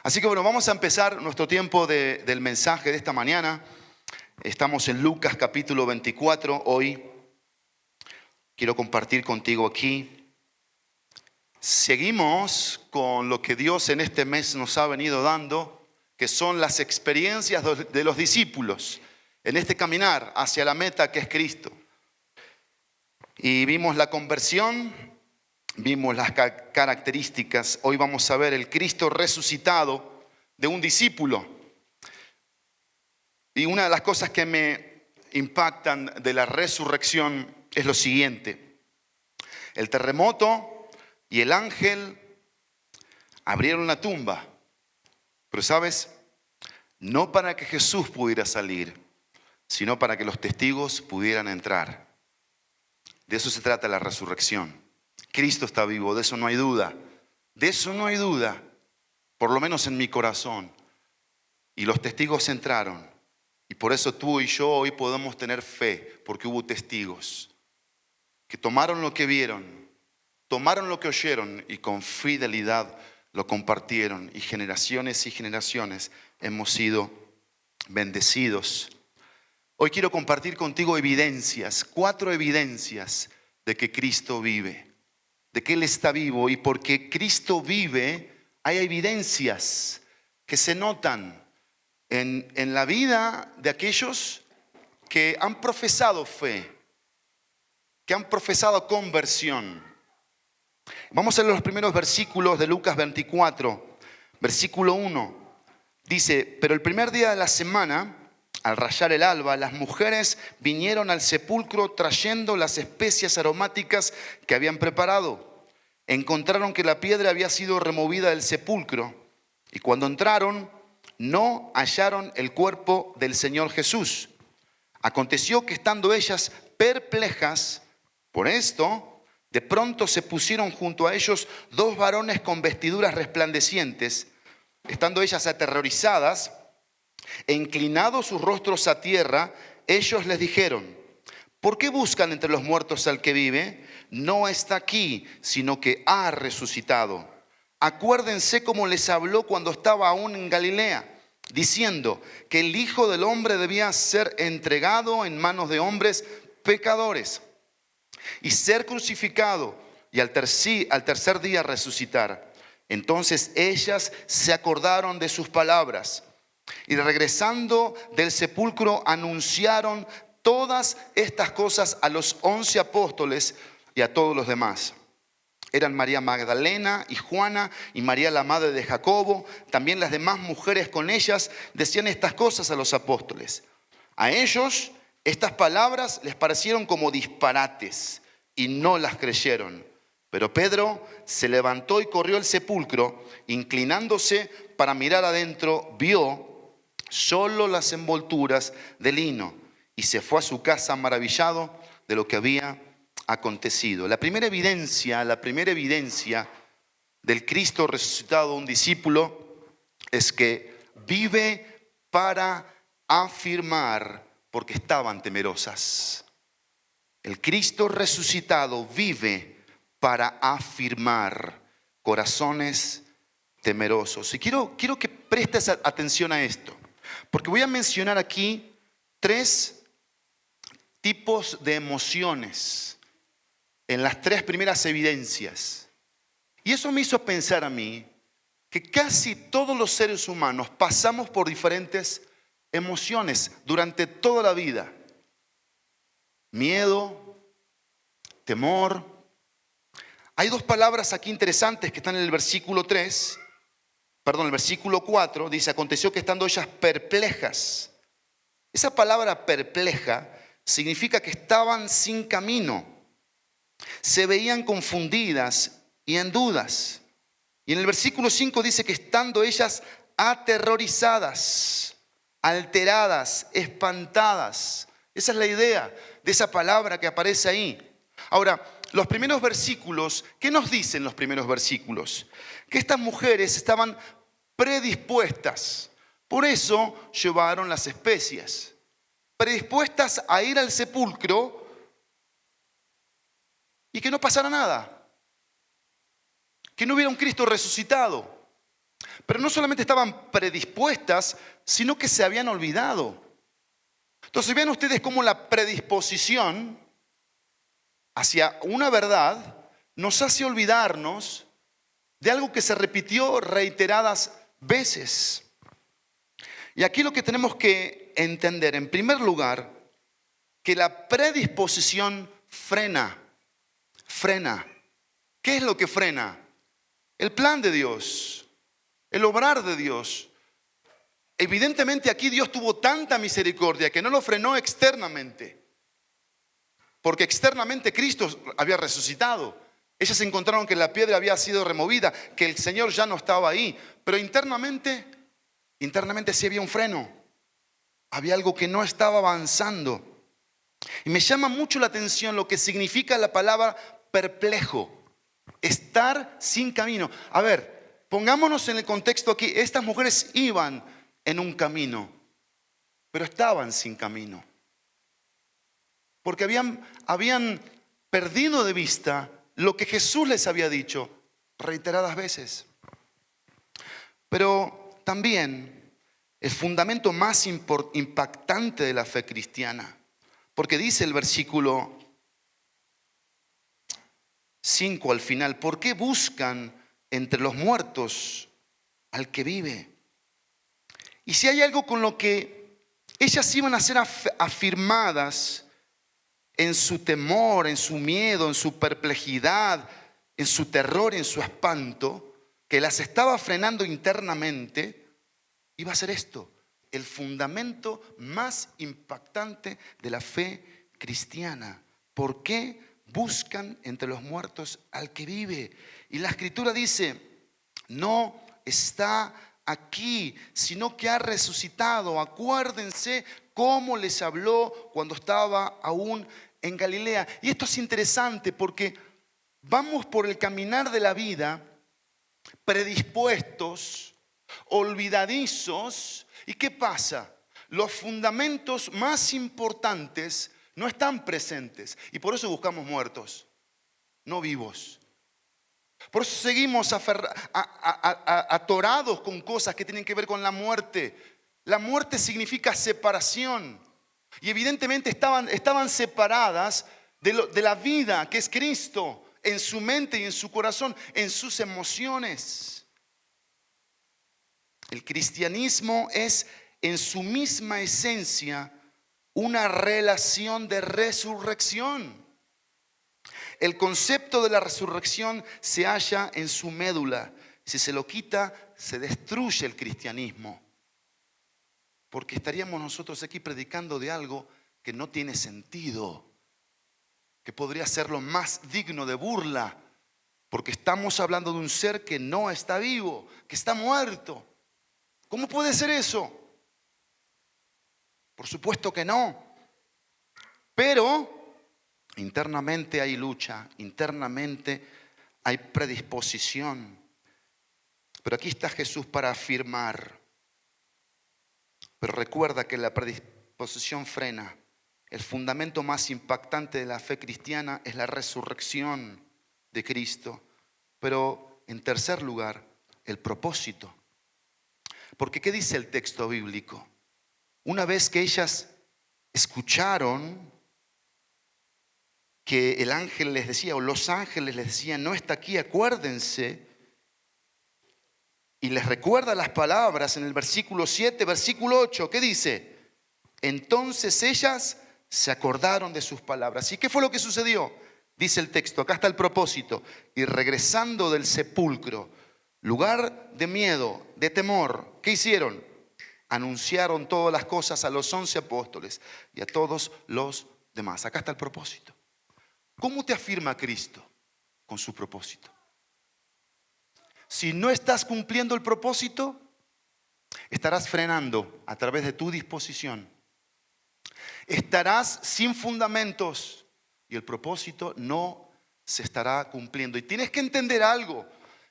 Así que bueno, vamos a empezar nuestro tiempo del mensaje de esta mañana. Estamos en Lucas capítulo 24 hoy. Quiero compartir contigo aquí. Seguimos con lo que Dios en este mes nos ha venido dando, que son las experiencias de los discípulos en este caminar hacia la meta que es Cristo. Y vimos la conversión, vimos las características. Hoy vamos a ver el Cristo resucitado de un discípulo. Y una de las cosas que me impactan de la resurrección es lo siguiente. El terremoto y el ángel abrieron la tumba. Pero ¿sabes? No para que Jesús pudiera salir, sino para que los testigos pudieran entrar. De eso se trata la resurrección. Cristo está vivo, de eso no hay duda. De eso no hay duda, por lo menos en mi corazón. Y los testigos entraron. Y por eso tú y yo hoy podemos tener fe, porque hubo testigos que tomaron lo que vieron, tomaron lo que oyeron y con fidelidad lo compartieron. Y generaciones hemos sido bendecidos. Hoy quiero compartir contigo evidencias, 4 evidencias de que Cristo vive, de que Él está vivo. Y porque Cristo vive, hay evidencias que se notan en la vida de aquellos que han profesado fe, que han profesado conversión. Vamos a leer los primeros versículos de Lucas 24, versículo 1. Dice: pero el primer día de la semana, al rayar el alba, las mujeres vinieron al sepulcro trayendo las especias aromáticas que habían preparado. Encontraron que la piedra había sido removida del sepulcro, y cuando entraron no hallaron el cuerpo del Señor Jesús. Aconteció que estando ellas perplejas por esto, de pronto se pusieron junto a ellos 2 varones con vestiduras resplandecientes. Estando ellas aterrorizadas e inclinados sus rostros a tierra, ellos les dijeron: ¿por qué buscan entre los muertos al que vive? No está aquí, sino que ha resucitado. Acuérdense cómo les habló cuando estaba aún en Galilea, diciendo que el Hijo del Hombre debía ser entregado en manos de hombres pecadores y ser crucificado y al tercer día resucitar. Entonces ellas se acordaron de sus palabras y regresando del sepulcro anunciaron todas estas cosas a los 11 apóstoles y a todos los demás. Eran María Magdalena y Juana y María la madre de Jacobo. También las demás mujeres con ellas decían estas cosas a los apóstoles. A ellos estas palabras les parecieron como disparates y no las creyeron. Pero Pedro se levantó y corrió al sepulcro, inclinándose para mirar adentro, vio solo las envolturas de lino y se fue a su casa maravillado de lo que había acontecido. La primera evidencia del Cristo resucitado, un discípulo, es que vive para afirmar, porque estaban temerosas. El Cristo resucitado vive para afirmar corazones temerosos. Y quiero que prestes atención a esto, porque voy a mencionar aquí 3 tipos de emociones en las 3 primeras evidencias. Y eso me hizo pensar a mí que casi todos los seres humanos pasamos por diferentes emociones durante toda la vida. Miedo, temor. Hay 2 palabras aquí interesantes que están en el versículo 4. Dice: aconteció que estando ellas perplejas. Esa palabra perpleja significa que estaban sin camino. Se veían confundidas y en dudas. Y en el versículo 5 dice que estando ellas aterrorizadas, alteradas, espantadas. Esa es la idea de esa palabra que aparece ahí. Ahora, los primeros versículos, ¿qué nos dicen los primeros versículos? Que estas mujeres estaban predispuestas. Por eso llevaron las especias. Predispuestas a ir al sepulcro y que no pasara nada. Que no hubiera un Cristo resucitado. Pero no solamente estaban predispuestas, sino que se habían olvidado. Entonces vean ustedes cómo la predisposición hacia una verdad nos hace olvidarnos de algo que se repitió reiteradas veces. Y aquí lo que tenemos que entender, en primer lugar, que la predisposición frena. ¿Qué es lo que frena? El plan de Dios, el obrar de Dios. Evidentemente aquí Dios tuvo tanta misericordia que no lo frenó externamente, porque externamente Cristo había resucitado. Ellas encontraron que la piedra había sido removida, que el Señor ya no estaba ahí, pero internamente sí había un freno. Había algo que no estaba avanzando. Y me llama mucho la atención lo que significa la palabra perplejo. Estar sin camino. A ver, pongámonos en el contexto aquí. Estas mujeres iban en un camino, pero estaban sin camino. Porque habían perdido de vista lo que Jesús les había dicho reiteradas veces. Pero también el fundamento más impactante de la fe cristiana, porque dice el versículo 5 al final: ¿por qué buscan entre los muertos al que vive? Y si hay algo con lo que ellas iban a ser afirmadas en su temor, en su miedo, en su perplejidad, en su terror, en su espanto, que las estaba frenando internamente, iba a ser esto: el fundamento más impactante de la fe cristiana. ¿Por qué buscan entre los muertos al que vive? Y la Escritura dice: no está aquí, sino que ha resucitado. Acuérdense cómo les habló cuando estaba aún en Galilea. Y esto es interesante porque vamos por el caminar de la vida predispuestos, olvidadizos. ¿Y qué pasa? Los fundamentos más importantes no están presentes. Y por eso buscamos muertos, no vivos. Por eso seguimos atorados con cosas que tienen que ver con la muerte. La muerte significa separación. Y evidentemente estaban separadas de la vida que es Cristo, en su mente y en su corazón, en sus emociones. El cristianismo es en su misma esencia una relación de resurrección. El concepto de la resurrección se halla en su médula. Si se lo quita, se destruye el cristianismo. Porque estaríamos nosotros aquí predicando de algo que no tiene sentido, que podría ser lo más digno de burla, porque estamos hablando de un ser que no está vivo, que está muerto. ¿Cómo puede ser eso? Por supuesto que no. Pero internamente hay lucha, internamente hay predisposición. Pero aquí está Jesús para afirmar. Pero recuerda que la predisposición frena. El fundamento más impactante de la fe cristiana es la resurrección de Cristo. Pero en tercer lugar, el propósito. Porque ¿qué dice el texto bíblico? Una vez que ellas escucharon que el ángel les decía, o los ángeles les decían: no está aquí, acuérdense. Y les recuerda las palabras en el versículo 7, versículo 8. ¿Qué dice? Entonces ellas se acordaron de sus palabras. ¿Y qué fue lo que sucedió? Dice el texto, acá está el propósito. Y regresando del sepulcro, lugar de miedo, de temor, ¿qué hicieron? Anunciaron todas las cosas a los 11 apóstoles y a todos los demás. Acá está el propósito. ¿Cómo te afirma Cristo? Con su propósito. Si no estás cumpliendo el propósito, estarás frenando a través de tu disposición. Estarás sin fundamentos y el propósito no se estará cumpliendo. Y tienes que entender algo,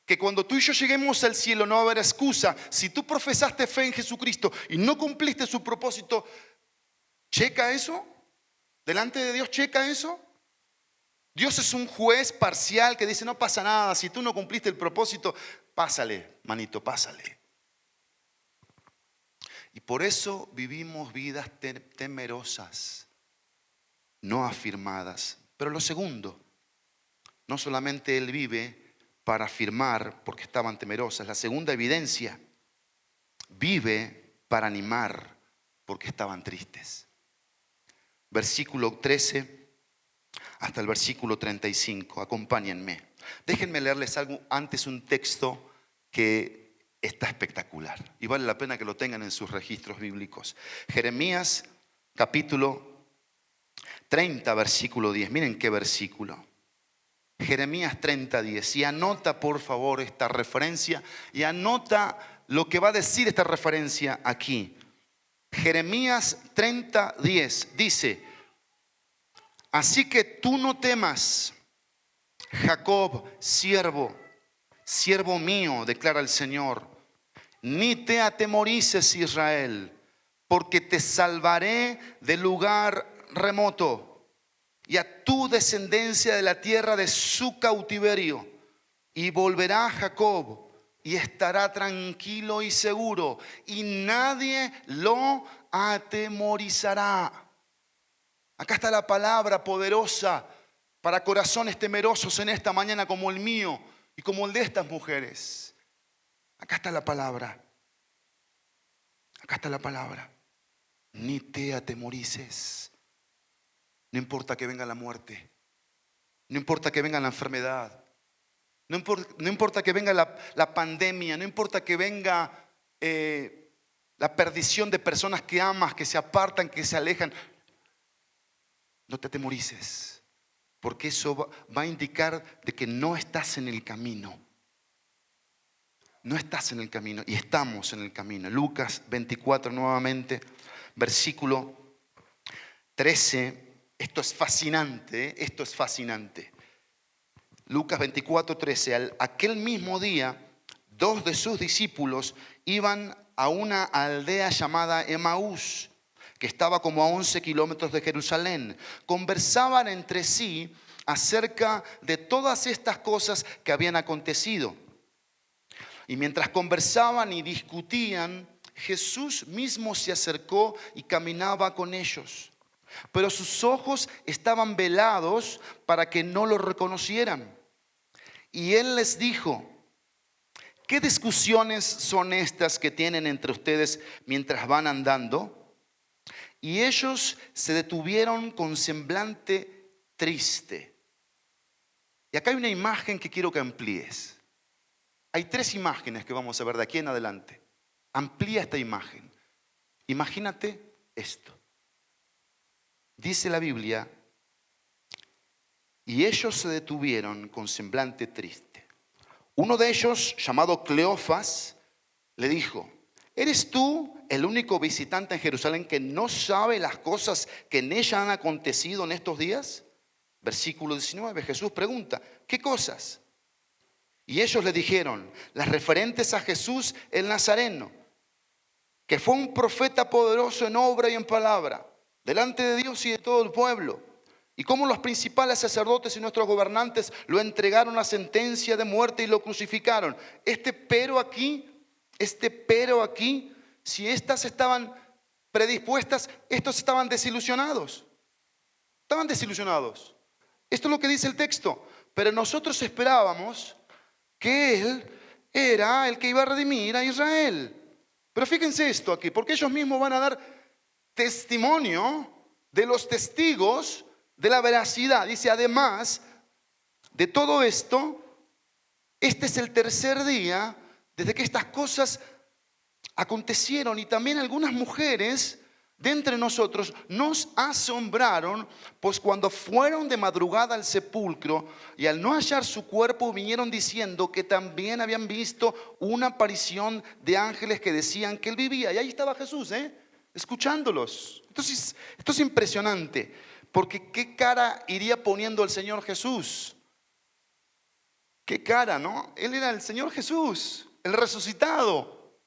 que cuando tú y yo lleguemos al cielo no va a haber excusa. Si tú profesaste fe en Jesucristo y no cumpliste su propósito, checa eso. Delante de Dios, checa eso. Dios es un juez parcial que dice: no pasa nada, si tú no cumpliste el propósito, pásale, manito, pásale. Y por eso vivimos vidas temerosas, no afirmadas. Pero lo segundo, no solamente él vive para afirmar porque estaban temerosas. La segunda evidencia, vive para animar porque estaban tristes. Versículo 13 hasta el versículo 35. Acompáñenme. Déjenme leerles algo antes, un texto que está espectacular y vale la pena que lo tengan en sus registros bíblicos. Jeremías capítulo 30, versículo 10. Miren qué versículo. Jeremías 30, 10. Y anota por favor esta referencia y anota lo que va a decir esta referencia aquí. Jeremías 30, 10 dice: así que tú no temas, Jacob, siervo mío, declara el Señor, ni te atemorices, Israel, porque te salvaré del lugar remoto y a tu descendencia de la tierra de su cautiverio. Y volverá Jacob y estará tranquilo y seguro, y nadie lo atemorizará. Acá está la palabra poderosa para corazones temerosos en esta mañana como el mío y como el de estas mujeres. Acá está la palabra. Acá está la palabra. Ni te atemorices. No importa que venga la muerte. No importa que venga la enfermedad. No importa que venga la pandemia. No importa que venga la perdición de personas que amas, que se apartan, que se alejan. No te atemorices, porque eso va a indicar de que no estás en el camino. No estás en el camino y estamos en el camino. Lucas 24 nuevamente, versículo 13. Esto es fascinante, esto es fascinante. Lucas 24, 13. Aquel mismo día, 2 de sus discípulos iban a una aldea llamada Emaús, que estaba como a 11 kilómetros de Jerusalén. Conversaban entre sí acerca de todas estas cosas que habían acontecido. Y mientras conversaban y discutían, Jesús mismo se acercó y caminaba con ellos. Pero sus ojos estaban velados para que no lo reconocieran. Y él les dijo: ¿qué discusiones son estas que tienen entre ustedes mientras van andando? Y ellos se detuvieron con semblante triste. Y acá hay una imagen que quiero que amplíes. Hay 3 imágenes que vamos a ver de aquí en adelante. Amplía esta imagen. Imagínate esto. Dice la Biblia: y ellos se detuvieron con semblante triste. Uno de ellos, llamado Cleofas, le dijo: ¿eres tú el único visitante en Jerusalén que no sabe las cosas que en ella han acontecido en estos días? Versículo 19, Jesús pregunta: ¿qué cosas? Y ellos le dijeron: las referentes a Jesús el Nazareno, que fue un profeta poderoso en obra y en palabra, delante de Dios y de todo el pueblo. Y cómo los principales sacerdotes y nuestros gobernantes lo entregaron a sentencia de muerte y lo crucificaron. Este pero aquí, si estas estaban predispuestas, estos estaban desilusionados. Estaban desilusionados. Esto es lo que dice el texto. Pero nosotros esperábamos que Él era el que iba a redimir a Israel. Pero fíjense esto aquí, porque ellos mismos van a dar testimonio de los testigos de la veracidad. Dice: además de todo esto, este es el 3er día desde que estas cosas acontecieron. Y también algunas mujeres de entre nosotros nos asombraron, pues cuando fueron de madrugada al sepulcro y al no hallar su cuerpo, vinieron diciendo que también habían visto una aparición de ángeles que decían que él vivía. Y ahí estaba Jesús, escuchándolos. Entonces, esto es impresionante, porque ¿qué cara iría poniendo el Señor Jesús? ¿Qué cara, no? Él era el Señor Jesús, el resucitado.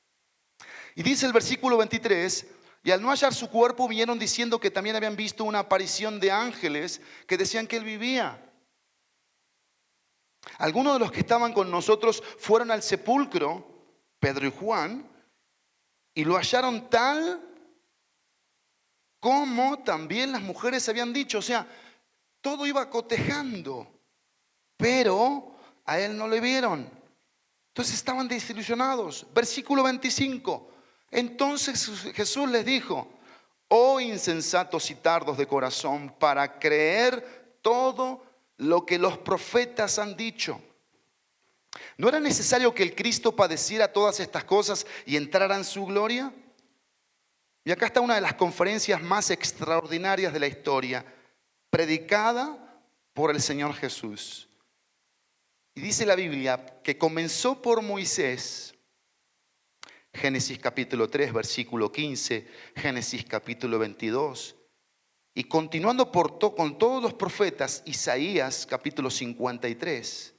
Y dice el versículo 23: y al no hallar su cuerpo, vinieron diciendo que también habían visto una aparición de ángeles que decían que él vivía. Algunos de los que estaban con nosotros fueron al sepulcro, Pedro y Juan, Y lo hallaron tal como también las mujeres habían dicho. O sea, todo iba cotejando, pero a él no le vieron. Entonces estaban desilusionados. Versículo 25. Entonces Jesús les dijo: oh insensatos y tardos de corazón, para creer todo lo que los profetas han dicho. ¿No era necesario que el Cristo padeciera todas estas cosas y entrara en su gloria? Y acá está una de las conferencias más extraordinarias de la historia, predicada por el Señor Jesús. Y dice la Biblia que comenzó por Moisés, Génesis capítulo 3, versículo 15, Génesis capítulo 22, y continuando con todos los profetas, Isaías capítulo 53,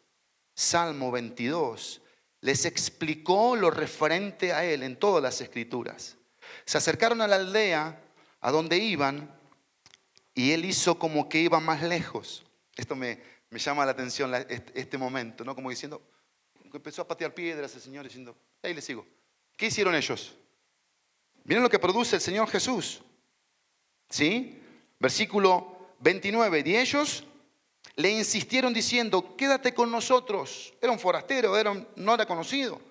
Salmo 22, les explicó lo referente a él en todas las escrituras. Se acercaron a la aldea a donde iban y él hizo como que iba más lejos. Esto me llama la atención este momento, ¿no? Como diciendo, empezó a patear piedras el Señor diciendo, ahí le sigo. ¿Qué hicieron ellos? Miren lo que produce el Señor Jesús. ¿Sí? Versículo 29. Y ellos le insistieron diciendo, quédate con nosotros. Era un forastero, no era conocido.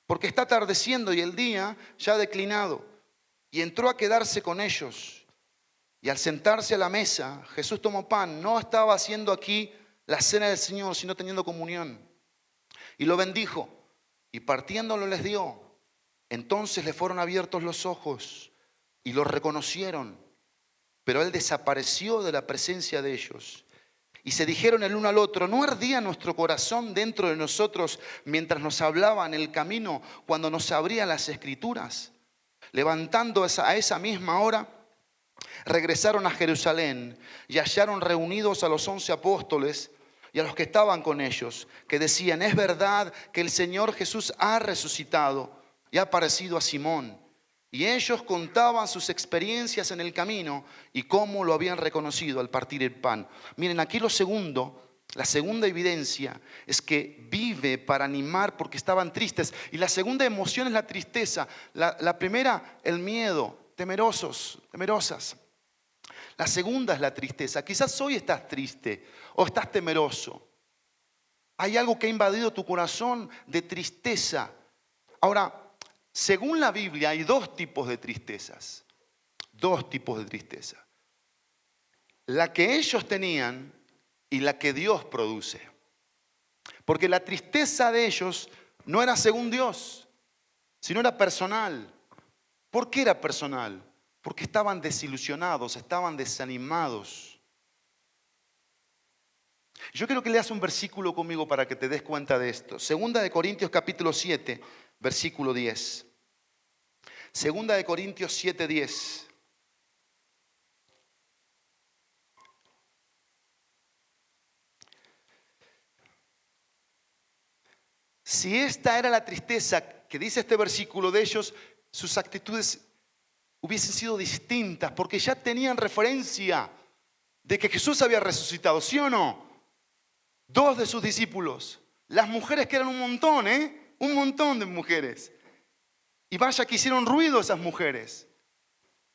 Porque está atardeciendo y el día ya ha declinado. Y entró a quedarse con ellos. Y al sentarse a la mesa, Jesús tomó pan. No estaba haciendo aquí la cena del Señor, sino teniendo comunión. Y lo bendijo. Y partiéndolo les dio. Entonces le fueron abiertos los ojos y lo reconocieron. Pero él desapareció de la presencia de ellos. Y se dijeron el uno al otro, ¿no ardía nuestro corazón dentro de nosotros mientras nos hablaba en el camino, cuando nos abría las escrituras? Levantando a esa misma hora, regresaron a Jerusalén y hallaron reunidos a los 11 apóstoles y a los que estaban con ellos, que decían, es verdad que el Señor Jesús ha resucitado y ha aparecido a Simón. Y ellos contaban sus experiencias en el camino y cómo lo habían reconocido al partir el pan. Miren, aquí la segunda evidencia es que vive para animar porque estaban tristes. Y la segunda emoción es la tristeza. La primera, el miedo, temerosas. La segunda es la tristeza. Quizás hoy estás triste o estás temeroso. Hay algo que ha invadido tu corazón de tristeza. Ahora, según la Biblia hay dos tipos de tristezas. Dos tipos de tristeza. La que ellos tenían y la que Dios produce. Porque la tristeza de ellos no era según Dios, sino era personal. ¿Por qué era personal? Porque estaban desilusionados, estaban desanimados. Yo quiero que leas un versículo conmigo para que te des cuenta de esto. Segunda de Corintios capítulo 7, versículo 10. Segunda de Corintios 7, 10. Si esta era la tristeza que dice este versículo de ellos, sus actitudes hubiesen sido distintas porque ya tenían referencia de que Jesús había resucitado, ¿sí o no? Dos de sus discípulos, las mujeres que eran un montón, un montón de mujeres. Y vaya que hicieron ruido esas mujeres.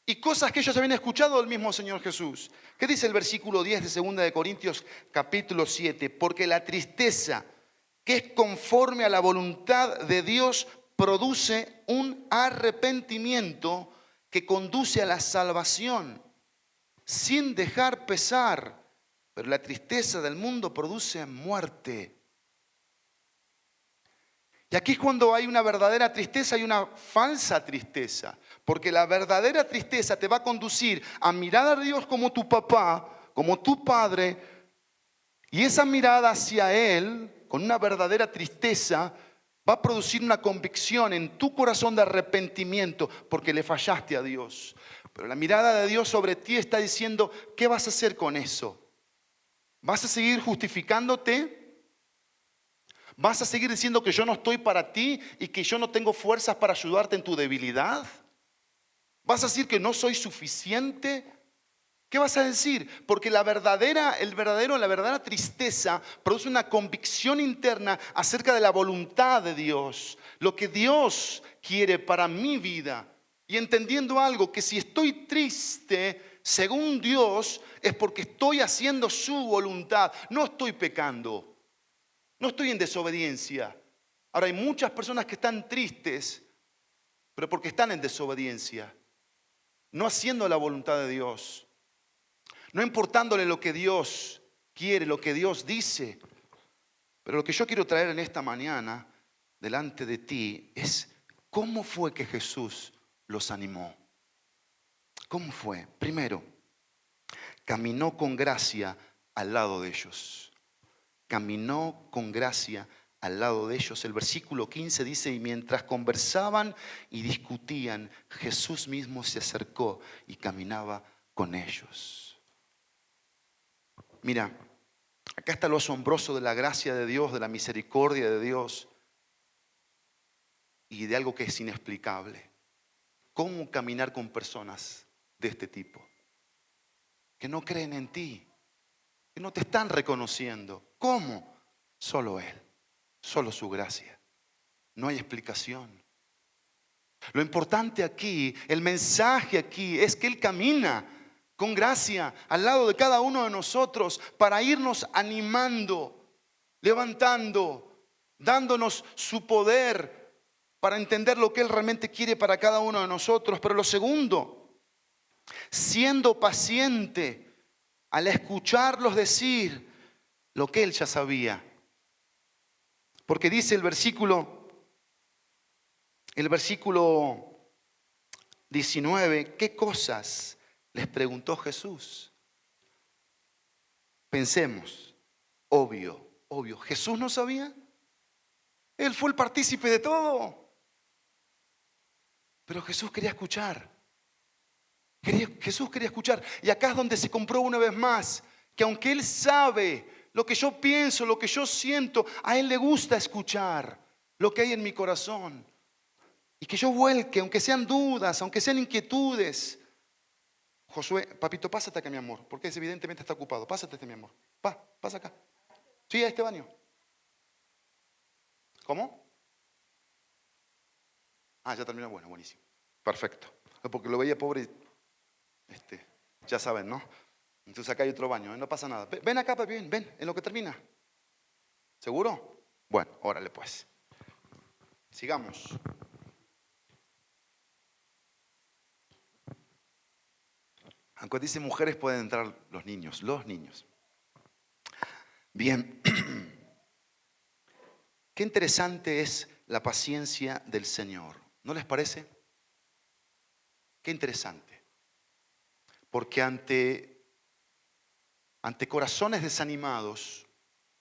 Y cosas que ellos habían escuchado del mismo Señor Jesús. ¿Qué dice el versículo 10 de 2 de Corintios capítulo 7? Porque la tristeza que es conforme a la voluntad de Dios produce un arrepentimiento que conduce a la salvación sin dejar pesar. Pero la tristeza del mundo produce muerte. Y aquí es cuando hay una verdadera tristeza y una falsa tristeza. Porque la verdadera tristeza te va a conducir a mirar a Dios como tu papá, como tu padre. Y esa mirada hacia Él, con una verdadera tristeza, va a producir una convicción en tu corazón de arrepentimiento porque le fallaste a Dios. Pero la mirada de Dios sobre ti está diciendo, ¿qué vas a hacer con eso? ¿Vas a seguir justificándote? ¿Vas a seguir diciendo que yo no estoy para ti y que yo no tengo fuerzas para ayudarte en tu debilidad? ¿Vas a decir que no soy suficiente? ¿Qué vas a decir? Porque la verdadera tristeza produce una convicción interna acerca de la voluntad de Dios, lo que Dios quiere para mi vida. Y entendiendo algo, que si estoy triste, según Dios, es porque estoy haciendo su voluntad. No estoy pecando, no estoy en desobediencia. Ahora hay muchas personas que están tristes, pero porque están en desobediencia, no haciendo la voluntad de Dios. No importándole lo que Dios quiere, lo que Dios dice. Pero lo que yo quiero traer en esta mañana delante de ti es cómo fue que Jesús los animó. ¿Cómo fue? Primero, caminó con gracia al lado de ellos. Caminó con gracia al lado de ellos. El versículo 15 dice: y mientras conversaban y discutían, Jesús mismo se acercó y caminaba con ellos. Mira, acá está lo asombroso de la gracia de Dios, de la misericordia de Dios y de algo que es inexplicable. ¿Cómo caminar con personas de este tipo? Que no creen en ti, que no te están reconociendo. ¿Cómo? Solo Él, solo su gracia. No hay explicación. Lo importante aquí, el mensaje aquí es que Él camina con gracia al lado de cada uno de nosotros para irnos animando, levantando, dándonos su poder para entender lo que Él realmente quiere para cada uno de nosotros. Pero lo segundo, siendo paciente al escucharlos decir lo que Él ya sabía. Porque dice el versículo 19, ¿qué cosas les preguntó Jesús? Pensemos, obvio. ¿Jesús no sabía? Él fue el partícipe de todo. Pero Jesús quería escuchar. Jesús quería escuchar. Y acá es donde se comprueba una vez más que aunque Él sabe lo que yo pienso, lo que yo siento, a Él le gusta escuchar lo que hay en mi corazón. Y que yo vuelque, aunque sean dudas, aunque sean inquietudes. Josué, papito, pásate acá, mi amor, porque evidentemente está ocupado. Pásate, mi amor. Pasa acá. Sí, a este baño. ¿Cómo? Ya terminó. Bueno, buenísimo. Perfecto. Porque lo veía pobre, ya saben, ¿no? Entonces acá hay otro baño, no pasa nada. Ven acá, papi, ven, en lo que termina. ¿Seguro? Bueno, órale pues. Sigamos. Aunque dice mujeres, pueden entrar los niños. Bien. Qué interesante es la paciencia del Señor. ¿No les parece? Qué interesante. Porque ante corazones desanimados,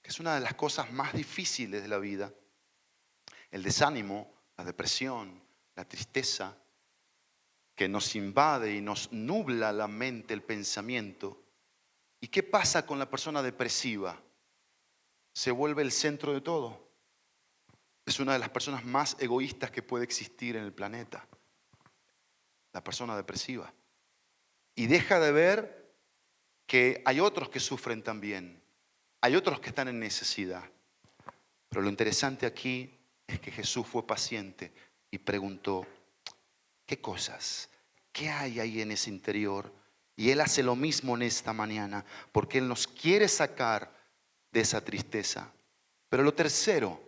que es una de las cosas más difíciles de la vida, el desánimo, la depresión, la tristeza, que nos invade y nos nubla la mente, el pensamiento. ¿Y qué pasa con la persona depresiva? Se vuelve el centro de todo. Es una de las personas más egoístas que puede existir en el planeta, la persona depresiva. Y deja de ver que hay otros que sufren también, hay otros que están en necesidad. Pero lo interesante aquí es que Jesús fue paciente y preguntó, ¿qué cosas? ¿Qué hay ahí en ese interior? Y Él hace lo mismo en esta mañana, porque Él nos quiere sacar de esa tristeza. Pero lo tercero,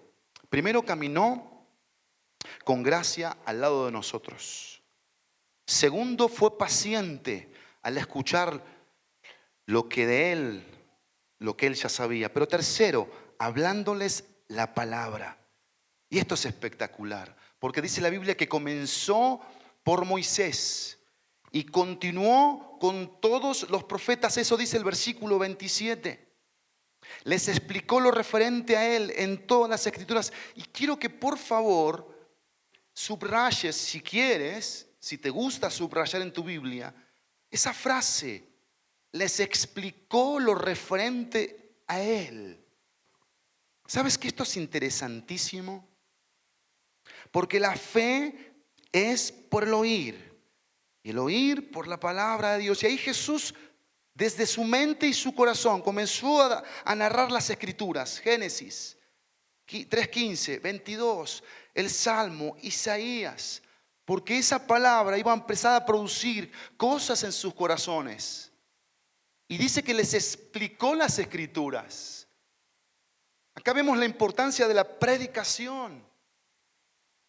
primero caminó con gracia al lado de nosotros. Segundo, fue paciente al escuchar lo que Él ya sabía. Pero tercero, hablándoles la palabra. Y esto es espectacular, porque dice la Biblia que comenzó por Moisés y continuó con todos los profetas. Eso dice el versículo 27. Les explicó lo referente a Él en todas las escrituras. Y quiero que por favor subrayes, si quieres, si te gusta subrayar en tu Biblia, esa frase. Les explicó lo referente a Él. ¿Sabes que esto es interesantísimo? Porque la fe es por el oír. Y el oír por la palabra de Dios. Y ahí Jesús desde su mente y su corazón, comenzó a narrar las Escrituras. Génesis 3:15, 22, el Salmo, Isaías, porque esa palabra iba a empezar a producir cosas en sus corazones. Y dice que les explicó las Escrituras. Acá vemos la importancia de la predicación,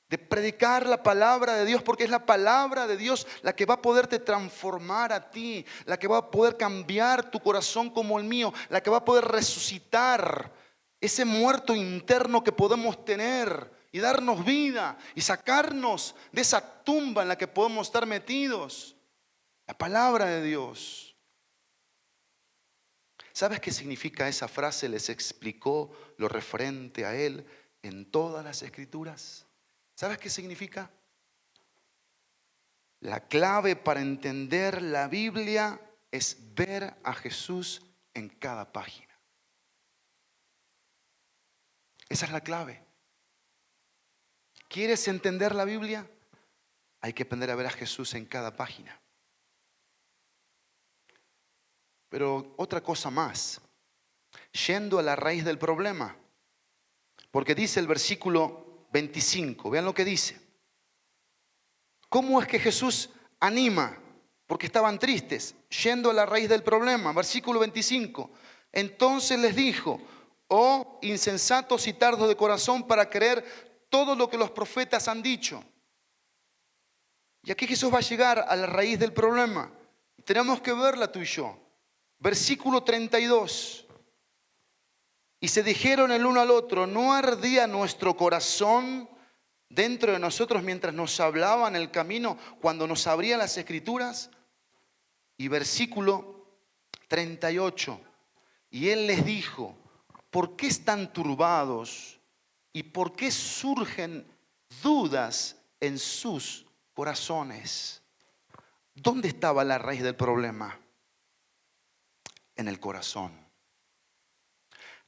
de predicar la palabra de Dios, porque es la palabra de Dios la que va a poderte transformar a ti, la que va a poder cambiar tu corazón como el mío, la que va a poder resucitar ese muerto interno que podemos tener y darnos vida y sacarnos de esa tumba en la que podemos estar metidos. La palabra de Dios. ¿Sabes qué significa esa frase? Les explicó lo referente a Él en todas las Escrituras. ¿Sabes qué significa? La clave para entender la Biblia es ver a Jesús en cada página. Esa es la clave. ¿Quieres entender la Biblia? Hay que aprender a ver a Jesús en cada página. Pero otra cosa más, yendo a la raíz del problema, porque dice el versículo 25, vean lo que dice. ¿Cómo es que Jesús anima? Porque estaban tristes, yendo a la raíz del problema. Versículo 25. Entonces les dijo: oh insensatos y tardos de corazón para creer todo lo que los profetas han dicho. Y aquí Jesús va a llegar a la raíz del problema. Tenemos que verla tú y yo. Versículo 32. Y se dijeron el uno al otro: ¿no ardía nuestro corazón dentro de nosotros mientras nos hablaba en el camino, cuando nos abría las Escrituras? Y versículo 38. Y él les dijo: ¿por qué están turbados y por qué surgen dudas en sus corazones? ¿Dónde estaba la raíz del problema? En el corazón.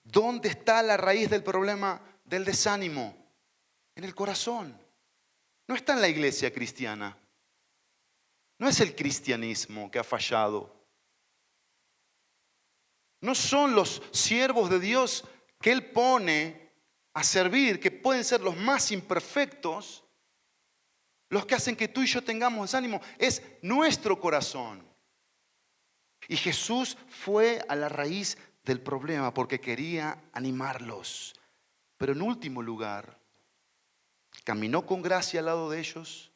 ¿Dónde está la raíz del problema del desánimo? En el corazón. No está en la iglesia cristiana. No es el cristianismo que ha fallado. No son los siervos de Dios que Él pone a servir, que pueden ser los más imperfectos, los que hacen que tú y yo tengamos desánimo. Es nuestro corazón. Y Jesús fue a la raíz del problema porque quería animarlos. Pero en último lugar, caminó con gracia al lado de ellos,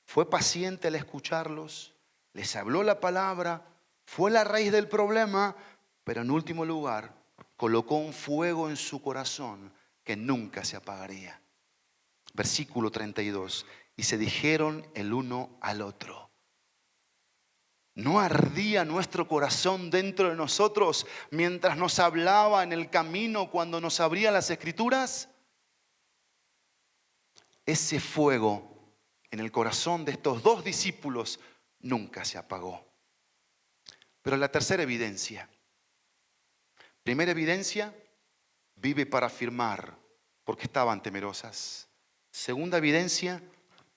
fue paciente al escucharlos, les habló la palabra, fue la raíz del problema, pero en último lugar, colocó un fuego en su corazón que nunca se apagaría. Versículo 32. Y se dijeron el uno al otro: ¿no ardía nuestro corazón dentro de nosotros mientras nos hablaba en el camino, cuando nos abría las Escrituras? Ese fuego en el corazón de estos dos discípulos nunca se apagó. Pero la tercera evidencia. Primera evidencia, vive para afirmar, porque estaban temerosas. Segunda evidencia,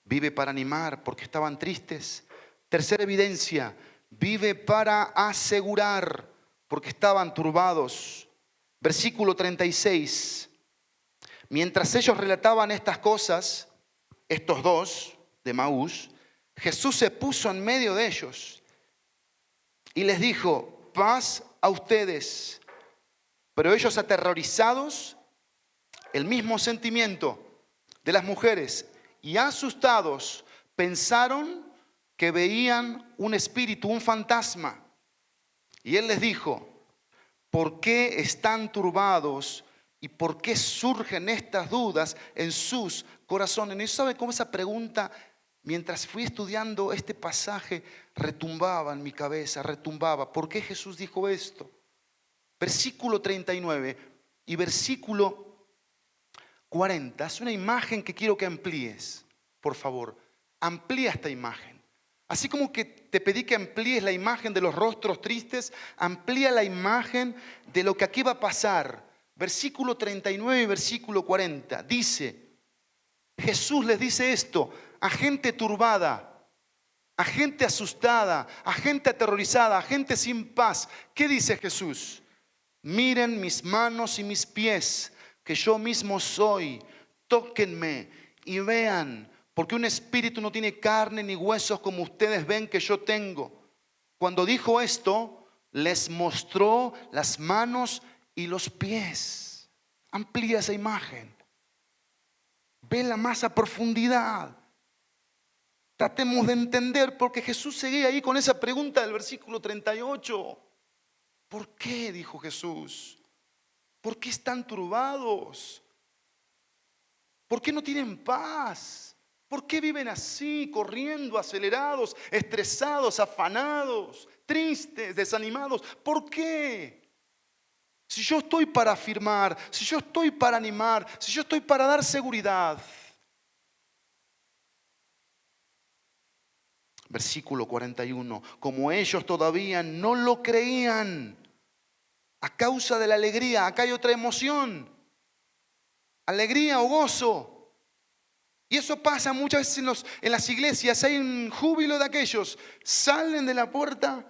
vive para animar, porque estaban tristes. Tercera evidencia, vive para asegurar, porque estaban turbados. Versículo 36. Mientras ellos relataban estas cosas, estos dos de Emaús, Jesús se puso en medio de ellos y les dijo: paz a ustedes. Pero ellos, aterrorizados, el mismo sentimiento de las mujeres, y asustados, pensaron que veían un espíritu, un fantasma. Y él les dijo: ¿por qué están turbados y por qué surgen estas dudas en sus corazones? ¿Y sabe cómo esa pregunta, mientras fui estudiando este pasaje, retumbaba en mi cabeza, retumbaba? ¿Por qué Jesús dijo esto? Versículo 39 y versículo 40. Es una imagen que quiero que amplíes, por favor. Amplía esta imagen. Así como que te pedí que amplíes la imagen de los rostros tristes, amplía la imagen de lo que aquí va a pasar. Versículo 39 y versículo 40. Dice, Jesús les dice esto a gente turbada, a gente asustada, a gente aterrorizada, a gente sin paz. ¿Qué dice Jesús? Miren mis manos y mis pies, que yo mismo soy. Tóquenme y vean, porque un espíritu no tiene carne ni huesos como ustedes ven que yo tengo. Cuando dijo esto, les mostró las manos y los pies. Amplía esa imagen. Vela más a profundidad. Tratemos de entender, porque Jesús seguía ahí con esa pregunta del versículo 38. ¿Por qué? Dijo Jesús. ¿Por qué están turbados? ¿Por qué no tienen paz? ¿Por qué viven así, corriendo, acelerados, estresados, afanados, tristes, desanimados? ¿Por qué? Si yo estoy para afirmar, si yo estoy para animar, si yo estoy para dar seguridad. Versículo 41. Como ellos todavía no lo creían, a causa de la alegría, acá hay otra emoción, alegría o gozo. Y eso pasa muchas veces en las iglesias, hay un júbilo de aquellos, salen de la puerta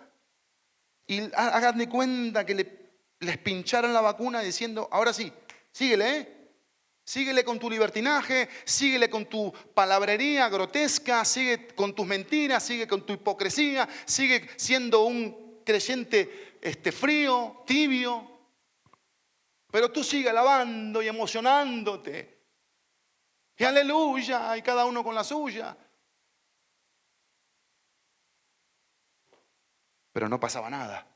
y hagan de cuenta que les pincharon la vacuna diciendo, ahora sí, síguele, síguele con tu libertinaje, síguele con tu palabrería grotesca, sigue con tus mentiras, sigue con tu hipocresía, sigue siendo un creyente frío, tibio. Pero tú sigue alabando y emocionándote. Y aleluya, y cada uno con la suya. Pero no pasaba nada.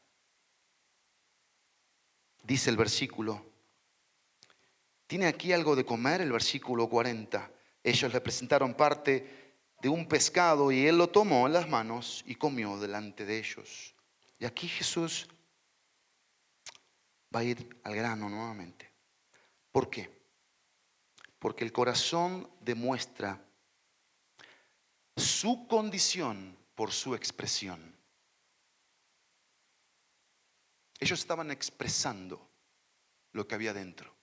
Dice el versículo. ¿Tiene aquí algo de comer? El versículo 40. Ellos le presentaron parte de un pescado y él lo tomó en las manos y comió delante de ellos. Y aquí Jesús va a ir al grano nuevamente. ¿Por qué? Porque el corazón demuestra su condición por su expresión. Ellos estaban expresando lo que había dentro.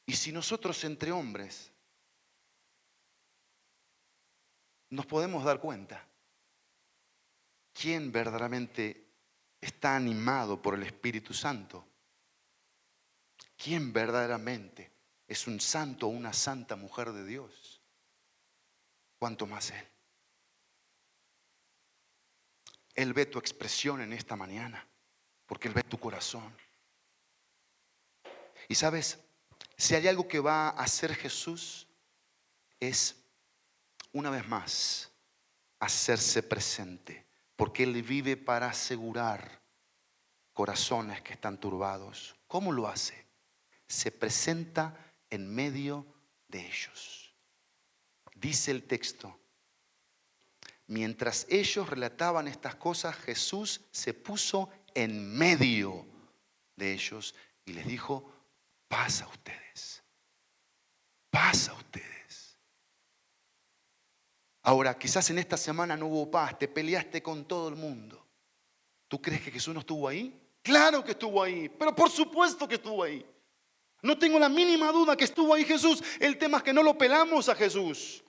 Y si nosotros entre hombres nos podemos dar cuenta quién verdaderamente está animado por el Espíritu Santo, quién verdaderamente es un santo o una santa mujer de Dios, cuánto más Él. Él ve tu expresión en esta mañana, porque Él ve tu corazón. Y sabes, si hay algo que va a hacer Jesús, es una vez más hacerse presente, porque Él vive para asegurar corazones que están turbados. ¿Cómo lo hace? Se presenta en medio de ellos. Dice el texto, mientras ellos relataban estas cosas, Jesús se puso en medio de ellos y les dijo, paz a ustedes, paz a ustedes. Ahora, quizás en esta semana no hubo paz, te peleaste con todo el mundo. ¿Tú crees que Jesús no estuvo ahí? Claro que estuvo ahí, pero por supuesto que estuvo ahí. No tengo la mínima duda que estuvo ahí Jesús. El tema es que no lo pelamos a Jesús.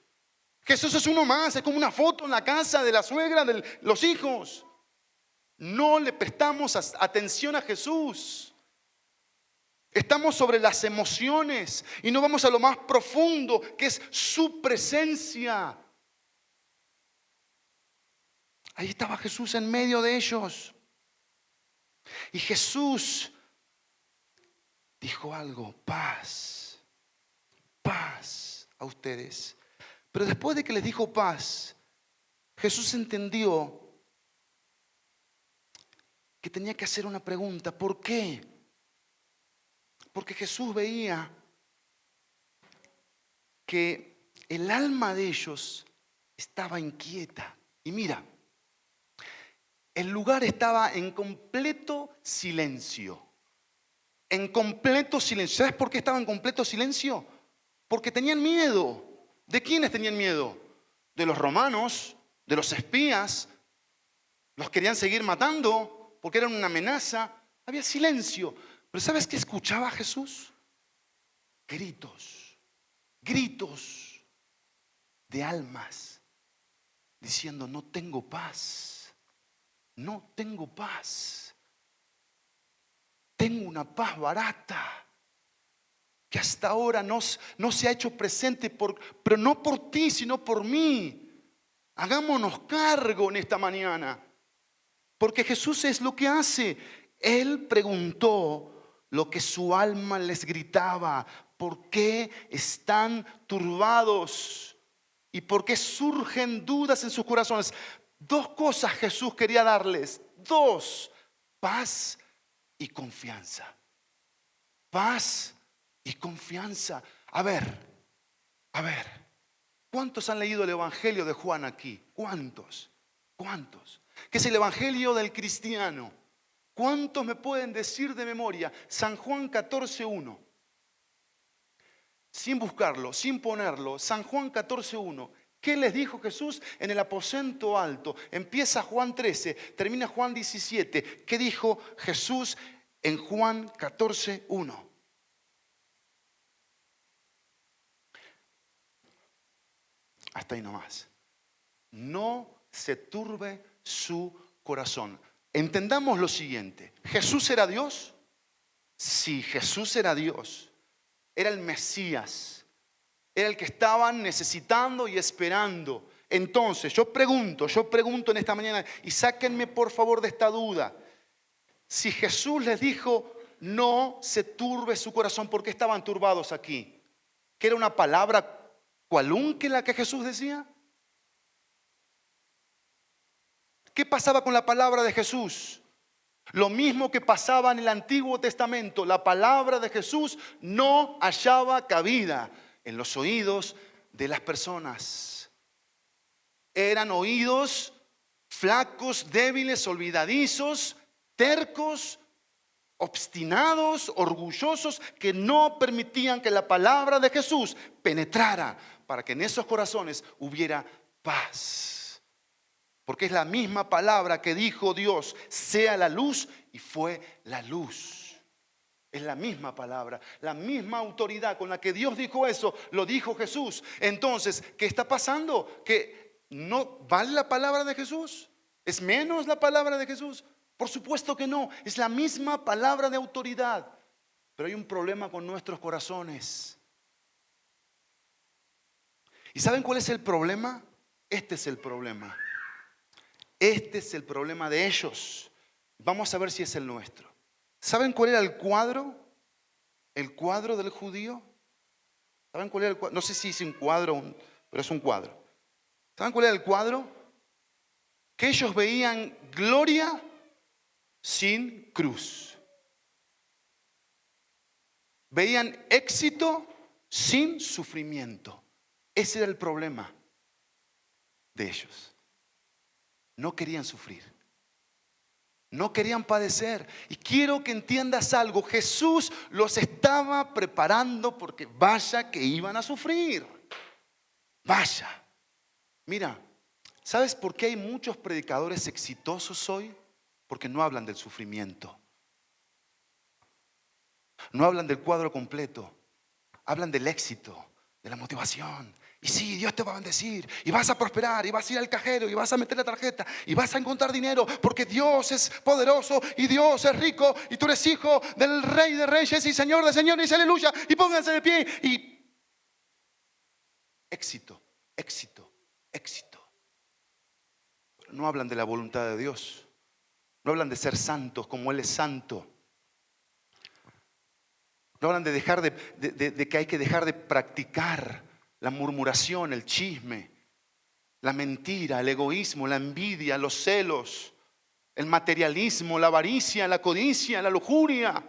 Jesús es uno más, es como una foto en la casa de la suegra, de los hijos. No le prestamos atención a Jesús. Estamos sobre las emociones y no vamos a lo más profundo, que es su presencia. Ahí estaba Jesús en medio de ellos. Y Jesús dijo algo, paz, paz a ustedes. Pero después de que les dijo paz, Jesús entendió que tenía que hacer una pregunta. ¿Por qué? Porque Jesús veía que el alma de ellos estaba inquieta. Y mira, el lugar estaba en completo silencio. En completo silencio. ¿Sabes por qué estaba en completo silencio? Porque tenían miedo. ¿De quiénes tenían miedo? De los romanos, de los espías. Los querían seguir matando porque eran una amenaza. Había silencio. Pero ¿sabes qué escuchaba Jesús? Gritos. Gritos de almas diciendo, no tengo paz, no tengo paz. Tengo una paz barata que hasta ahora no se ha hecho presente, pero no por ti, sino por mí. Hagámonos cargo en esta mañana, porque Jesús es lo que hace. Él preguntó lo que su alma les gritaba: ¿por qué están turbados? ¿Y por qué surgen dudas en sus corazones? Dos cosas Jesús quería darles, dos: paz y confianza. Paz y confianza. A ver, ¿cuántos han leído el Evangelio de Juan aquí? ¿Cuántos? ¿Qué es el Evangelio del cristiano? ¿Cuántos me pueden decir de memoria? San Juan 14:1. Sin buscarlo, sin ponerlo. San Juan 14:1. ¿Qué les dijo Jesús en el aposento alto? Empieza Juan 13, termina Juan 17. ¿Qué dijo Jesús en Juan 14:1? Hasta ahí nomás. No se turbe su corazón. Entendamos lo siguiente. ¿Jesús era Dios? Sí, Jesús era Dios. Era el Mesías. Era el que estaban necesitando y esperando. Entonces, yo pregunto en esta mañana, y sáquenme por favor de esta duda. Si Jesús les dijo, no se turbe su corazón, ¿por qué estaban turbados aquí? ¿Que era una palabra cualunque la que Jesús decía? ¿Qué pasaba con la palabra de Jesús? Lo mismo que pasaba en el Antiguo Testamento. La palabra de Jesús no hallaba cabida en los oídos de las personas. Eran oídos flacos, débiles, olvidadizos, tercos, obstinados, orgullosos, que no permitían que la palabra de Jesús penetrara para que en esos corazones hubiera paz. Porque es la misma palabra que dijo Dios, sea la luz, y fue la luz. Es la misma palabra, la misma autoridad con la que Dios dijo eso, lo dijo Jesús. Entonces, ¿qué está pasando? ¿Que no vale la palabra de Jesús? ¿Es menos la palabra de Jesús? Por supuesto que no, es la misma palabra de autoridad. Pero hay un problema con nuestros corazones. ¿Y saben cuál es el problema? Este es el problema. Este es el problema de ellos. Vamos a ver si es el nuestro. ¿Saben cuál era el cuadro? El cuadro del judío. ¿Saben cuál era el cuadro? No sé si es un cuadro, pero es un cuadro. ¿Saben cuál era el cuadro? Que ellos veían gloria sin cruz. Veían éxito sin sufrimiento. Ese era el problema de ellos. No querían sufrir. No querían padecer. Y quiero que entiendas algo. Jesús los estaba preparando porque vaya que iban a sufrir. Vaya. Mira, ¿sabes por qué hay muchos predicadores exitosos hoy? Porque no hablan del sufrimiento. No hablan del cuadro completo. Hablan del éxito, de la motivación. Y sí, Dios te va a bendecir, y vas a prosperar, y vas a ir al cajero, y vas a meter la tarjeta, y vas a encontrar dinero, porque Dios es poderoso, y Dios es rico, y tú eres hijo del Rey de Reyes, y Señor de Señores, y aleluya, y pónganse de pie, y éxito, éxito, éxito. No hablan de la voluntad de Dios, no hablan de ser santos como Él es santo. No hablan de que hay que dejar de practicar la murmuración, el chisme, la mentira, el egoísmo, la envidia, los celos, el materialismo, la avaricia, la codicia, la lujuria.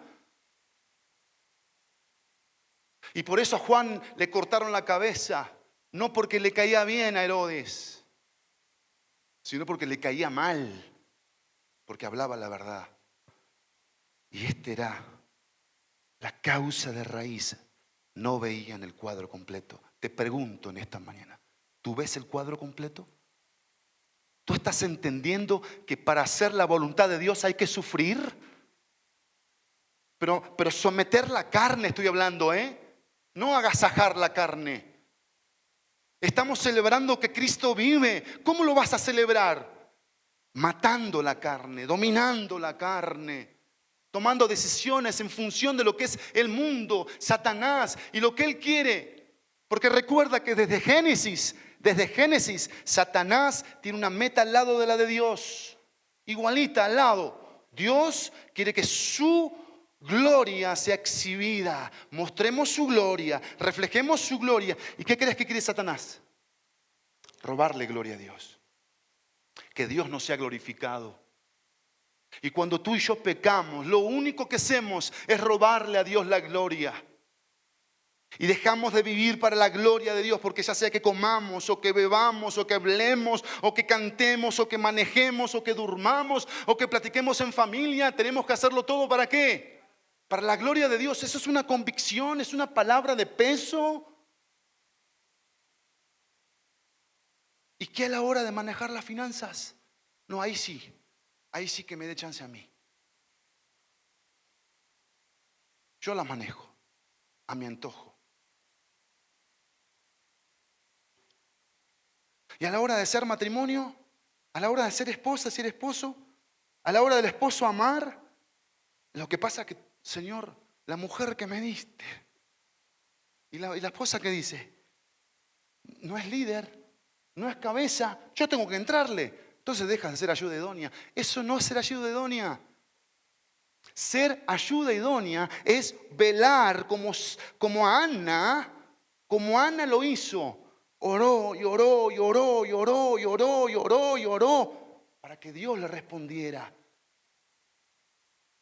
Y por eso a Juan le cortaron la cabeza, no porque le caía bien a Herodes, sino porque le caía mal, porque hablaba la verdad. Y esta era la causa de raíz. No veían el cuadro completo. Te pregunto en esta mañana, ¿tú ves el cuadro completo? ¿Tú estás entendiendo que para hacer la voluntad de Dios hay que sufrir? Pero someter la carne estoy hablando, no agasajar la carne. Estamos celebrando que Cristo vive. ¿Cómo lo vas a celebrar? Matando la carne, dominando la carne, tomando decisiones en función de lo que es el mundo, Satanás y lo que él quiere. Porque recuerda que desde Génesis, Satanás tiene una meta al lado de la de Dios. Igualita al lado. Dios quiere que su gloria sea exhibida. Mostremos su gloria, reflejemos su gloria. ¿Y qué crees que quiere Satanás? Robarle gloria a Dios. Que Dios no sea glorificado. Y cuando tú y yo pecamos, lo único que hacemos es robarle a Dios la gloria. Y dejamos de vivir para la gloria de Dios, porque ya sea que comamos, o que bebamos, o que hablemos, o que cantemos, o que manejemos, o que durmamos, o que platiquemos en familia, tenemos que hacerlo todo ¿para qué? Para la gloria de Dios. Eso es una convicción, es una palabra de peso. ¿Y qué a la hora de manejar las finanzas? No, ahí sí que me dé chance a mí. Yo las manejo a mi antojo. Y a la hora de ser matrimonio, a la hora de ser esposa, ser esposo, a la hora del esposo amar, lo que pasa es que, Señor, la mujer que me diste, y la esposa que dice, no es líder, no es cabeza, yo tengo que entrarle. Entonces dejas de ser ayuda idónea. Eso no es ser ayuda idónea. Ser ayuda idónea es velar como Ana lo hizo. Oró y oró y oró y oró y oró y oró y oró para que Dios le respondiera.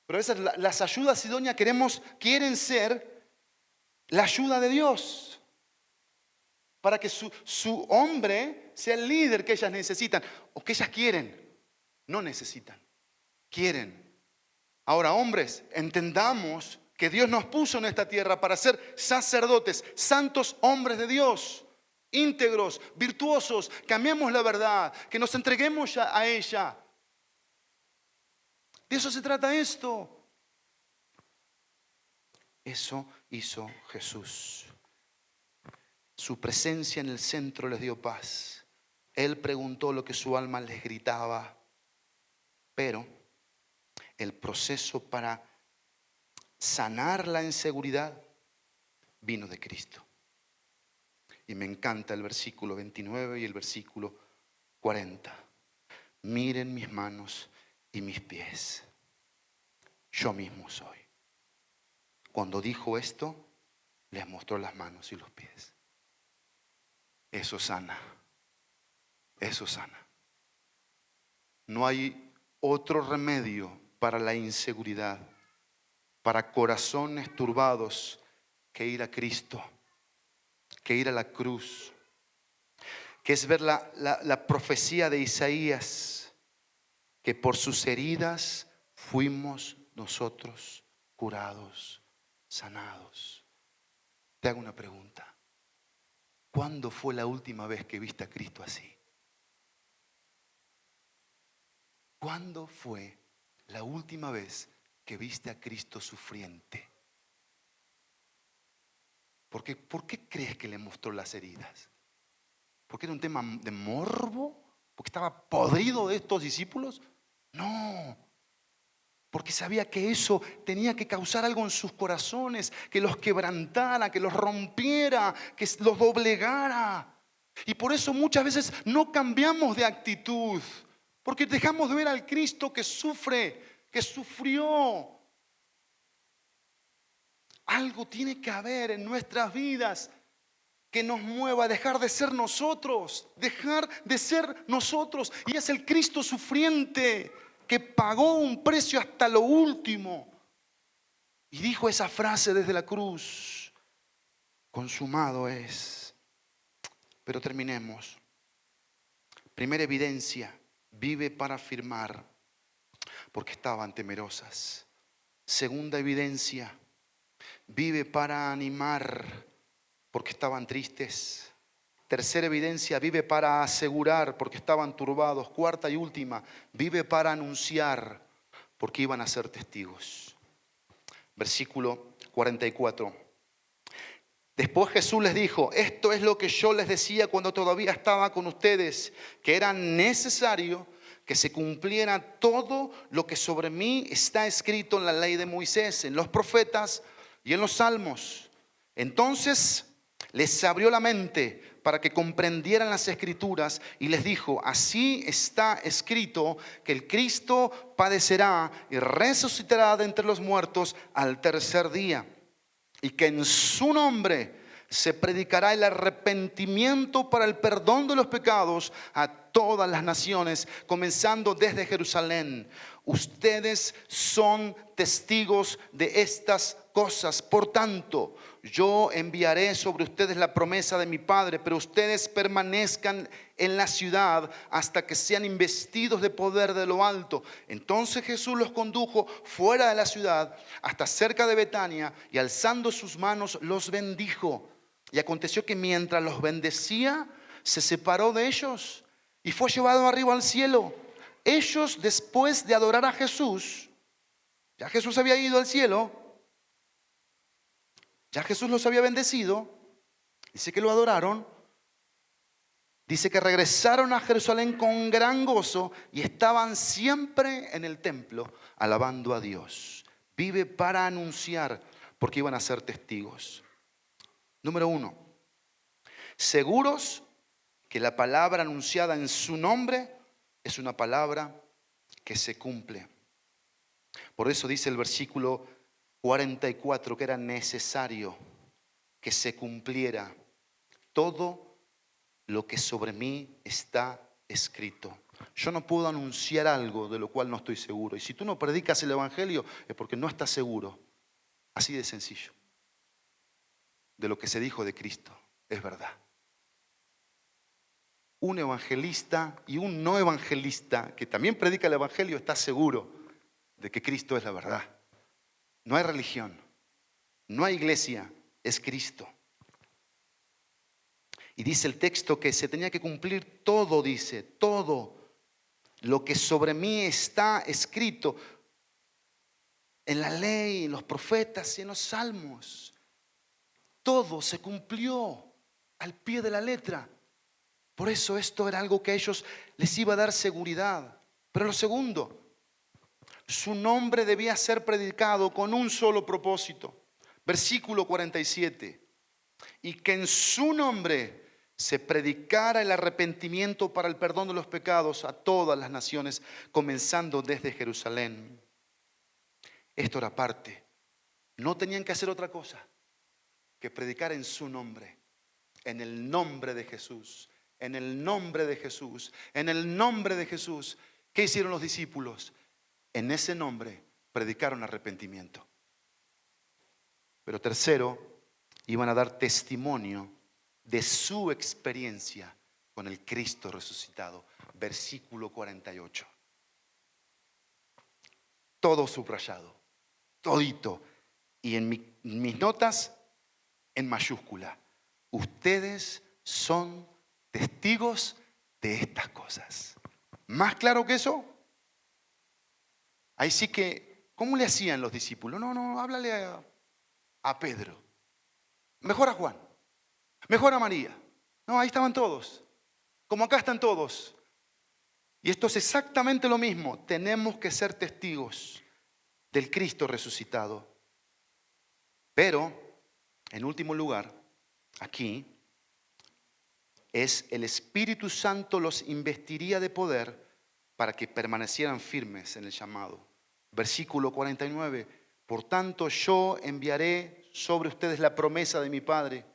Pero a veces las ayudas idóneas quieren ser la ayuda de Dios. Para que su hombre sea el líder que ellas necesitan. O que ellas quieren. No necesitan. Quieren. Ahora, hombres, entendamos que Dios nos puso en esta tierra para ser sacerdotes, santos hombres de Dios. Íntegros, virtuosos, que amemos la verdad, que nos entreguemos a ella. De eso se trata esto. Eso hizo Jesús. Su presencia en el centro les dio paz. Él preguntó lo que su alma les gritaba. Pero el proceso para sanar la inseguridad vino de Cristo. Y me encanta el versículo 29 y el versículo 40. Miren mis manos y mis pies. Yo mismo soy. Cuando dijo esto, les mostró las manos y los pies. Eso sana. Eso sana. No hay otro remedio para la inseguridad, para corazones turbados, que ir a Cristo, que ir a la cruz, que es ver la profecía de Isaías, que por sus heridas fuimos nosotros curados, sanados. Te hago una pregunta. ¿Cuándo fue la última vez que viste a Cristo así? ¿Cuándo fue la última vez que viste a Cristo sufriente? ¿Por qué crees que le mostró las heridas? ¿Porque era un tema de morbo? ¿Porque estaba podrido de estos discípulos? No. Porque sabía que eso tenía que causar algo en sus corazones, que los quebrantara, que los rompiera, que los doblegara. Y por eso muchas veces no cambiamos de actitud, porque dejamos de ver al Cristo que sufre, que sufrió. Algo tiene que haber en nuestras vidas que nos mueva a dejar de ser nosotros, Y es el Cristo sufriente que pagó un precio hasta lo último. Y dijo esa frase desde la cruz: consumado es. Pero terminemos. Primera evidencia: vive para afirmar, porque estaban temerosas. Segunda evidencia: vive para animar, porque estaban tristes. Tercera evidencia: vive para asegurar, porque estaban turbados. Cuarta y última: vive para anunciar, porque iban a ser testigos. Versículo 44. Después Jesús les dijo, esto es lo que yo les decía cuando todavía estaba con ustedes, que era necesario que se cumpliera todo lo que sobre mí está escrito en la ley de Moisés, en los profetas y en los salmos. Entonces les abrió la mente para que comprendieran las escrituras y les dijo, así está escrito que el Cristo padecerá y resucitará de entre los muertos al tercer día, y que en su nombre se predicará el arrepentimiento para el perdón de los pecados a todas las naciones, comenzando desde Jerusalén. Ustedes son testigos de estas cosas. Por tanto, yo enviaré sobre ustedes la promesa de mi Padre, pero ustedes permanezcan en la ciudad hasta que sean investidos de poder de lo alto. Entonces Jesús los condujo fuera de la ciudad hasta cerca de Betania y alzando sus manos los bendijo. Y aconteció que mientras los bendecía, se separó de ellos y fue llevado arriba al cielo. Ellos, después de adorar a Jesús, ya Jesús había ido al cielo, ya Jesús los había bendecido, dice que lo adoraron, dice que regresaron a Jerusalén con gran gozo y estaban siempre en el templo alabando a Dios. Vive para anunciar, porque iban a ser testigos. Número 1, seguros que la palabra anunciada en su nombre es una palabra que se cumple. Por eso dice el versículo 44 que era necesario que se cumpliera todo lo que sobre mí está escrito. Yo no puedo anunciar algo de lo cual no estoy seguro. Y si tú no predicas el evangelio es porque no estás seguro. Así de sencillo. De lo que se dijo de Cristo es verdad. Un evangelista y un no evangelista que también predica el evangelio está seguro de que Cristo es la verdad. No hay religión, no hay iglesia, es Cristo. Y dice el texto que se tenía que cumplir todo, dice, todo lo que sobre mí está escrito en la ley, en los profetas y en los salmos. Todo se cumplió al pie de la letra. Por eso esto era algo que a ellos les iba a dar seguridad. Pero lo segundo, su nombre debía ser predicado con un solo propósito. Versículo 47. Y que en su nombre se predicara el arrepentimiento para el perdón de los pecados a todas las naciones, comenzando desde Jerusalén. Esto era parte. No tenían que hacer otra cosa que predicar en su nombre, en el nombre de Jesús, en el nombre de Jesús, en el nombre de Jesús. ¿Qué hicieron los discípulos? En ese nombre predicaron arrepentimiento. Pero tercero, iban a dar testimonio de su experiencia con el Cristo resucitado. Versículo 48. Todo subrayado, todito. Y en mis notas, en mayúscula. Ustedes son testigos de estas cosas. ¿Más claro que eso? Ahí sí que, ¿cómo le hacían los discípulos? No, háblale a Pedro. Mejor a Juan. Mejor a María. No, ahí estaban todos. Como acá están todos. Y esto es exactamente lo mismo. Tenemos que ser testigos del Cristo resucitado. Pero, en último lugar, aquí, es el Espíritu Santo los investiría de poder para que permanecieran firmes en el llamado. Versículo 49. Por tanto, yo enviaré sobre ustedes la promesa de mi Padre.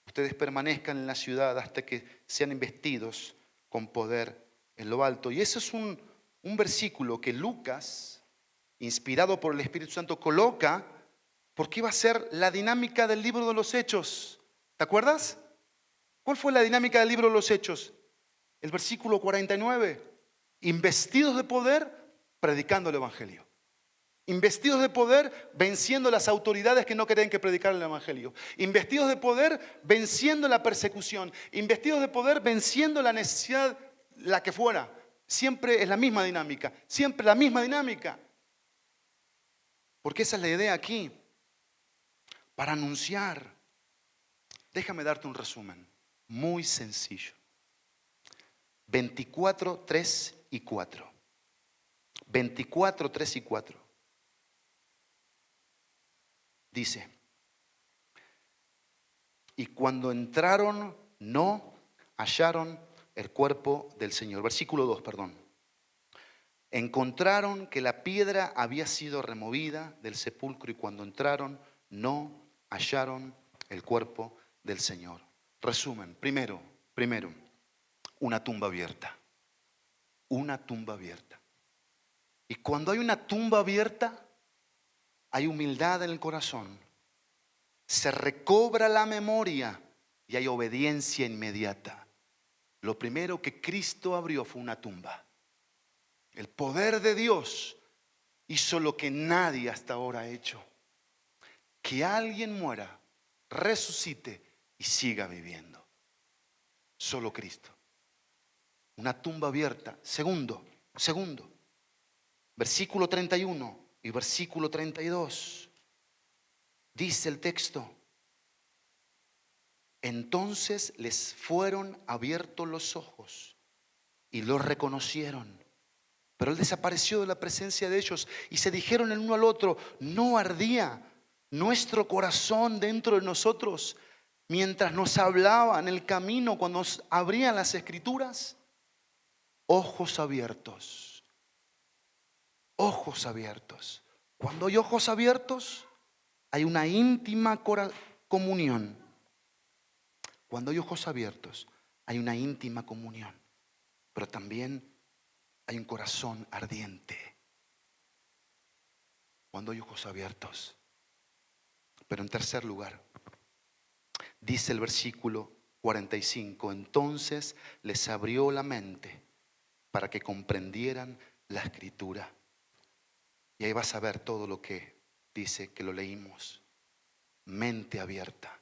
Ustedes permanezcan en la ciudad hasta que sean investidos con poder en lo alto. Y ese es un versículo que Lucas, inspirado por el Espíritu Santo, coloca porque iba a ser la dinámica del libro de los Hechos. ¿Te acuerdas? ¿Cuál fue la dinámica del libro de los Hechos? El versículo 49. Investidos de poder, predicando el evangelio. Investidos de poder, venciendo las autoridades que no querían que predicara el evangelio. Investidos de poder, venciendo la persecución. Investidos de poder, venciendo la necesidad, la que fuera. Siempre es la misma dinámica. Siempre la misma dinámica. Porque esa es la idea aquí. Para anunciar. Déjame darte un resumen muy sencillo. 24, 3 y 4. 24, 3 y 4. Dice, y cuando entraron no hallaron el cuerpo del Señor. Versículo 2, perdón. Encontraron que la piedra había sido removida del sepulcro y cuando entraron no hallaron el cuerpo del Señor. Resumen, primero, una tumba abierta. Una tumba abierta. Y cuando hay una tumba abierta, hay humildad en el corazón. Se recobra la memoria y hay obediencia inmediata. Lo primero que Cristo abrió fue una tumba. El poder de Dios hizo lo que nadie hasta ahora ha hecho. Que alguien muera, resucite y siga viviendo. Solo Cristo. Una tumba abierta. Segundo. Versículo 31 y versículo 32. Dice el texto. Entonces les fueron abiertos los ojos y los reconocieron. Pero él desapareció de la presencia de ellos y se dijeron el uno al otro, ¿no ardía nuestro corazón dentro de nosotros mientras nos hablaba en el camino cuando nos abrían las escrituras? Ojos abiertos. Ojos abiertos. Cuando hay ojos abiertos, hay una íntima comunión. Cuando hay ojos abiertos, hay una íntima comunión. Pero también hay un corazón ardiente. Cuando hay ojos abiertos. Pero en tercer lugar, dice el versículo 45, entonces les abrió la mente para que comprendieran la escritura. Y ahí vas a ver todo lo que dice que lo leímos. Mente abierta.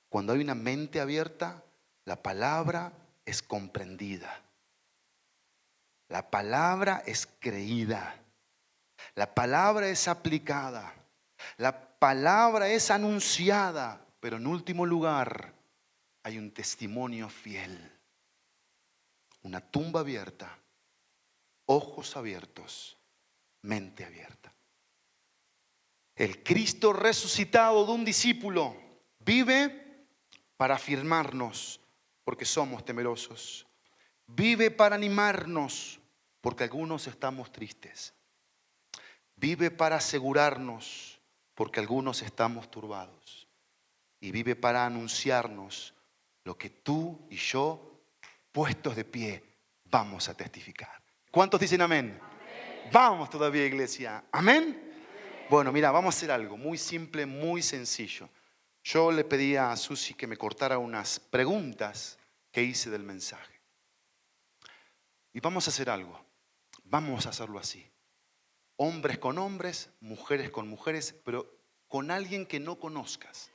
Cuando hay una mente abierta, la palabra es comprendida. La palabra es creída. La palabra es aplicada. La palabra es anunciada. Pero en último lugar, hay un testimonio fiel. Una tumba abierta, ojos abiertos, mente abierta. El Cristo resucitado de un discípulo vive para afirmarnos porque somos temerosos. Vive para animarnos porque algunos estamos tristes. Vive para asegurarnos porque algunos estamos turbados. Y vive para anunciarnos lo que tú y yo, puestos de pie, vamos a testificar. ¿Cuántos dicen amén? Amén. Vamos todavía, iglesia. ¿Amén? Amén. Bueno, mira, vamos a hacer algo muy simple, muy sencillo. Yo le pedí a Susi que me cortara unas preguntas que hice del mensaje. Y vamos a hacer algo. Vamos a hacerlo así. Hombres con hombres, mujeres con mujeres, pero con alguien que no conozcas.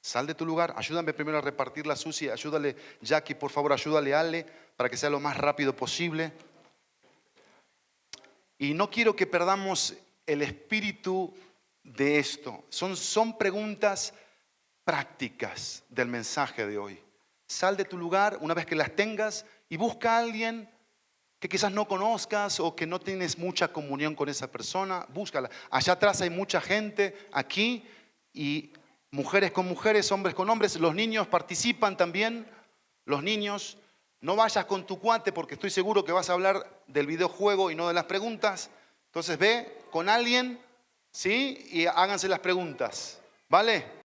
Sal de tu lugar, ayúdame primero a repartirla, Susi, ayúdale, Jackie, por favor, ayúdale a Ale para que sea lo más rápido posible. Y no quiero que perdamos el espíritu de esto. Son preguntas prácticas del mensaje de hoy. Sal de tu lugar una vez que las tengas y busca a alguien que quizás no conozcas o que no tienes mucha comunión con esa persona. Búscala. Allá atrás hay mucha gente, aquí, y mujeres con mujeres, hombres con hombres. Los niños participan también. Los niños, no vayas con tu cuate porque estoy seguro que vas a hablar del videojuego y no de las preguntas. Entonces ve con alguien, ¿sí? Y háganse las preguntas, ¿vale?